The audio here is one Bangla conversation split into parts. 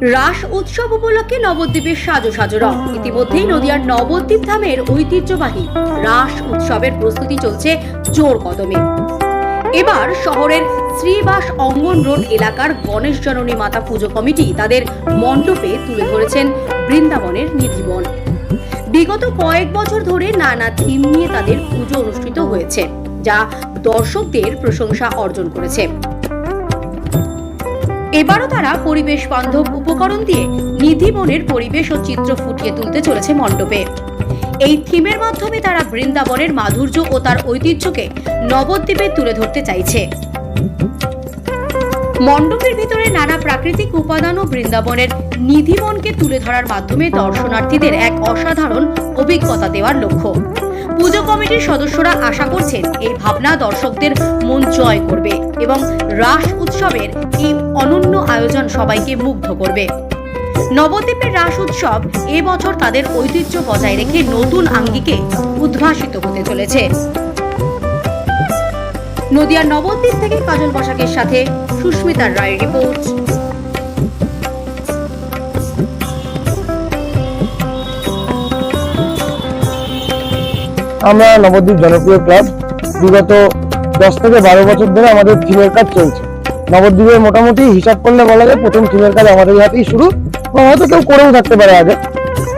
রাস উৎসব উপলক্ষে নবদ্বীপের সাজো সাজো রং। ইতিমধ্যেই নদিয়ার নবদ্বীপ ধামের ঐতিহ্যবাহী রাস উৎসবের প্রস্তুতি চলছে জোর কদমে। এবার শহরের শ্রীবাস অঙ্গন রোড এলাকার গণেশ জননী মাতা পুজো কমিটি তাদের মণ্ডপে তুলে ধরেছেন বৃন্দাবনের নিধিবন। বিগত কয়েক বছর ধরে নানা থিম নিয়ে তাদের পুজো অনুষ্ঠিত হয়েছে, যা দর্শকদের প্রশংসা অর্জন করেছে। এবারও তারা পরিবেশ বান্ধব উপকরণ দিয়ে নিধিবনের পরিবেশ ও চিত্র ফুটিয়ে তুলতে চলেছে মণ্ডপে। এই থিমের মাধ্যমে তারা বৃন্দাবনের মাধুর্য ও তার ঐতিহ্যকে নবদ্বীপে তুলে ধরতে চাইছে। মণ্ডপের ভিতরে নানা প্রাকৃতিক উপাদান ও বৃন্দাবনের নিধিবনকে তুলে ধরার মাধ্যমে দর্শনার্থীদের এক অসাধারণ অভিজ্ঞতা দেওয়ার লক্ষ্য। পুজো কমিটির সদস্যরা আশা করছেন এই ভাবনা দর্শকদের মন জয় করবে এবং রাস উৎসবের এই অনন্য আয়োজন সবাইকে মুগ্ধ করবে। নবদ্বীপের রাস উৎসব এবছর তাদের ঐতিহ্য বজায় রেখে নতুন আঙ্গিকে উদ্ভাসিত হতে চলেছে। নদিয়ার নবদ্বীপ থেকে কাজল বসাকের সাথে সুস্মিতা রায়ের রিপোর্ট। আমরা নবদ্বীপ জনপ্রিয় ক্লাব বিগত 10 থেকে 12 বছর ধরে আমাদের থিমের কাজ চলছে। নবদ্বীপের মোটামুটি হিসাব করলে বলা যায় প্রথম থিমের কাজ আমাদের হাতেই শুরু, বা হয়তো কেউ করেও থাকতে পারে আগে।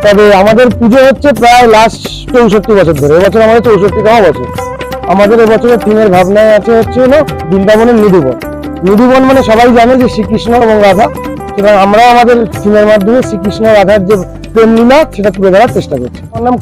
তবে আমাদের পুজো হচ্ছে প্রায় লাস্ট 64 বছর ধরে। এবছর আমাদের 64তম বছর। আমাদের এবছরের থিমের ভাবনায় আছে হলো বৃন্দাবনের নিধিবন। নিধিবন মানে সবাই জানে যে শ্রীকৃষ্ণ এবং রাধা, এবং আমরা আমাদের থিমের মাধ্যমে শ্রীকৃষ্ণ রাধার যে প্রেম লীলা সেটা তুলে ধরার চেষ্টা করছি। আমার নাম